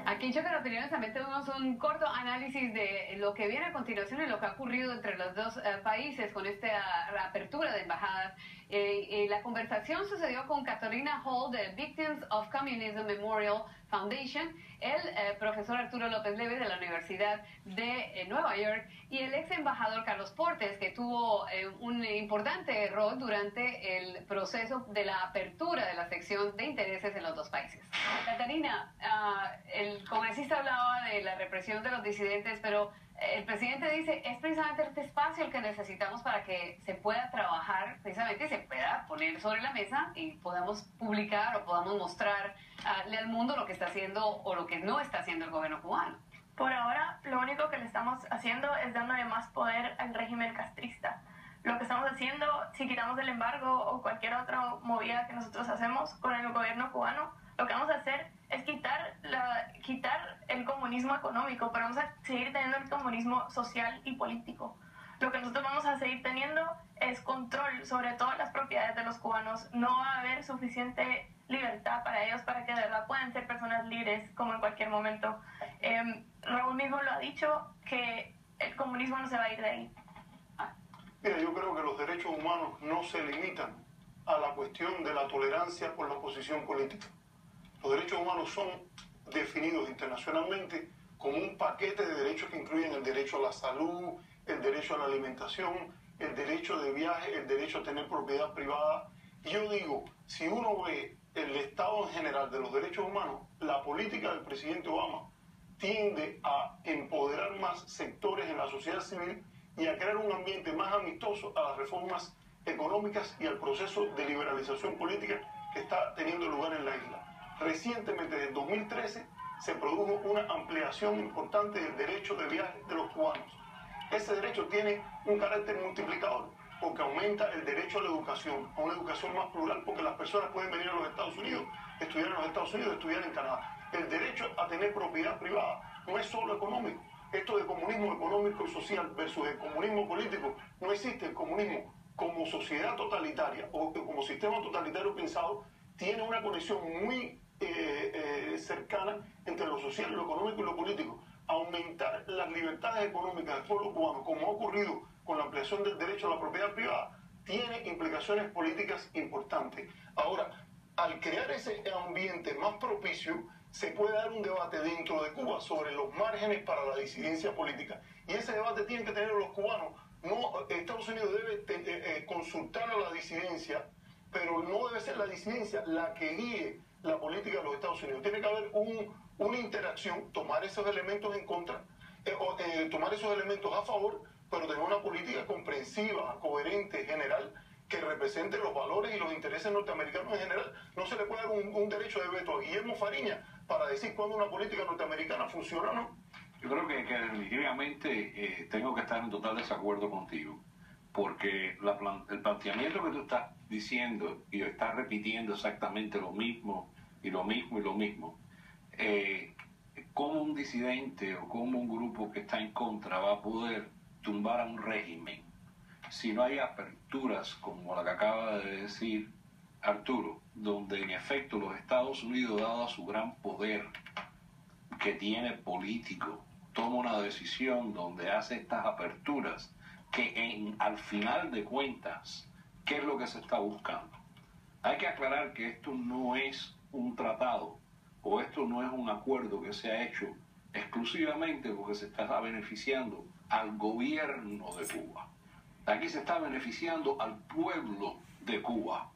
Aquí en Choque de Opiniones también tenemos un corto análisis de lo que viene a continuación y lo que ha ocurrido entre los dos países con esta apertura de embajadas. La conversación sucedió con Katarina Hall de Victims of Communism Memorial Foundation, el profesor Arturo López Leve de la Universidad de Nueva York y el ex embajador Carlos Portes, que tuvo un importante rol durante el proceso de la apertura de la sección de intereses en los dos países. Katarina, el congresista hablaba de la represión de los disidentes, pero el presidente dice, es precisamente este espacio el que necesitamos para que se pueda trabajar, precisamente se pueda poner sobre la mesa y podamos publicar o podamos mostrarle al mundo lo que está haciendo o lo que no está haciendo el gobierno cubano. Por ahora, lo único que le estamos haciendo es dándole más poder al régimen castrista. Lo que estamos haciendo, si quitamos el embargo o cualquier otra movida que nosotros hacemos con el gobierno cubano, lo que vamos a hacer es quitar el comunismo económico, pero vamos a seguir teniendo el comunismo social y político. Lo que nosotros vamos a seguir teniendo es control sobre todas las propiedades de los cubanos. No va a haber suficiente libertad para ellos para que de verdad puedan ser personas libres como en cualquier momento. Raúl mismo lo ha dicho, que el comunismo no se va a ir de ahí. Mira, yo creo que los derechos humanos no se limitan a la cuestión de la tolerancia por la oposición política. Los derechos humanos son definidos internacionalmente como un paquete de derechos que incluyen el derecho a la salud, el derecho a la alimentación, el derecho de viaje, el derecho a tener propiedad privada. Y yo digo, si uno ve el estado en general de los derechos humanos, la política del presidente Obama tiende a empoderar más sectores en la sociedad civil y a crear un ambiente más amistoso a las reformas económicas y al proceso de liberalización política que está teniendo lugar en la isla. Recientemente, desde 2013, se produjo una ampliación importante del derecho de viaje de los cubanos. Ese derecho tiene un carácter multiplicador porque aumenta el derecho a la educación, a una educación más plural, porque las personas pueden venir a los Estados Unidos, estudiar en los Estados Unidos, estudiar en Canadá. El derecho a tener propiedad privada no es solo económico. Esto de comunismo económico y social versus el comunismo político, no existe. El comunismo como sociedad totalitaria o como sistema totalitario pensado tiene una conexión muy cercana entre lo social, lo económico y lo político. Aumentar las libertades económicas del pueblo cubano, como ha ocurrido con la ampliación del derecho a la propiedad privada, tiene implicaciones políticas importantes. Ahora, al crear ese ambiente más propicio, se puede dar un debate dentro de Cuba sobre los márgenes para la disidencia política. Y ese debate tienen que tener los cubanos. No, Estados Unidos debe consultar a la disidencia, pero no debe ser la disidencia la que guíe la política de los Estados Unidos. Tiene que haber una interacción, tomar esos elementos en contra, tomar esos elementos a favor, pero tener una política comprensiva, coherente, general, que represente los valores y los intereses norteamericanos en general. No se le puede dar un derecho de veto a Guillermo Fariña para decir cuándo una política norteamericana funciona o no. Yo creo que definitivamente tengo que estar en total desacuerdo contigo, porque el planteamiento que tú estás diciendo y estás repitiendo exactamente lo mismo y lo mismo y lo mismo, cómo un disidente o cómo un grupo que está en contra va a poder tumbar a un régimen si no hay aperturas como la que acaba de decir Arturo, donde en efecto los Estados Unidos, dado su gran poder que tiene político, toma una decisión donde hace estas aperturas que al final de cuentas, ¿qué es lo que se está buscando? Hay que aclarar que esto no es un tratado o esto no es un acuerdo que se ha hecho exclusivamente porque se está beneficiando al gobierno de Cuba. Aquí se está beneficiando al pueblo de Cuba,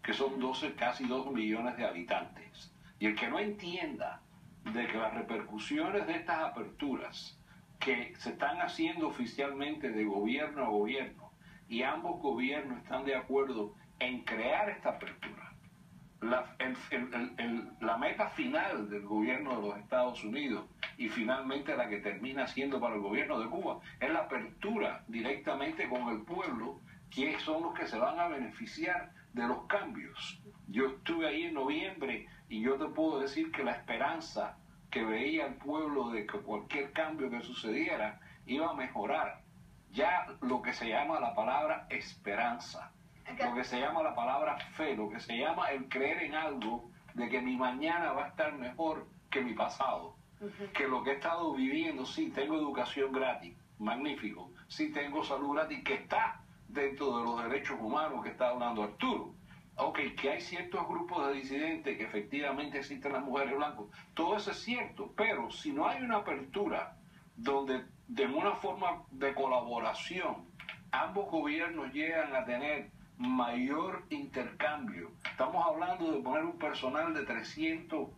que son casi 2 millones de habitantes. Y el que no entienda de que las repercusiones de estas aperturas que se están haciendo oficialmente de gobierno a gobierno, y ambos gobiernos están de acuerdo en crear esta apertura, la meta final del gobierno de los Estados Unidos y finalmente la que termina siendo para el gobierno de Cuba es la apertura directamente con el pueblo, que son los que se van a beneficiar de los cambios. Yo estuve ahí en noviembre y yo te puedo decir que la esperanza que veía el pueblo de que cualquier cambio que sucediera iba a mejorar. Ya lo que se llama la palabra esperanza, lo que se llama la palabra fe, lo que se llama el creer en algo de que mi mañana va a estar mejor que mi pasado. que lo que he estado viviendo, sí, tengo educación gratis, magnífico, sí tengo salud gratis, que está dentro de los derechos humanos que está hablando Arturo. Ok, que hay ciertos grupos de disidentes, que efectivamente existen las mujeres blancas, todo eso es cierto, pero si no hay una apertura donde de una forma de colaboración ambos gobiernos llegan a tener mayor intercambio, estamos hablando de poner un personal de 300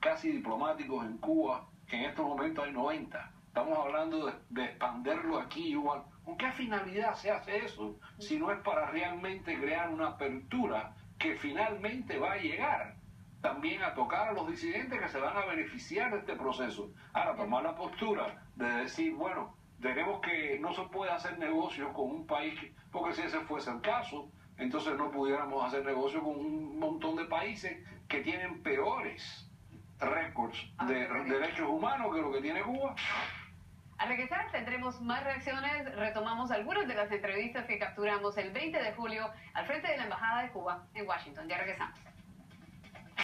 casi diplomáticos en Cuba, que en estos momentos hay 90, estamos hablando de expanderlo aquí igual. ¿Con qué finalidad se hace eso? Si no es para realmente crear una apertura que finalmente va a llegar también a tocar a los disidentes que se van a beneficiar de este proceso. Ahora, tomar la postura de decir, bueno, tenemos que, no se puede hacer negocios con un país, porque si ese fuese el caso, entonces no pudiéramos hacer negocios con un montón de países que tienen peores récords de derechos humanos que lo que tiene Cuba. Al regresar tendremos más reacciones, retomamos algunas de las entrevistas que capturamos el 20 de julio al frente de la Embajada de Cuba en Washington. Ya regresamos.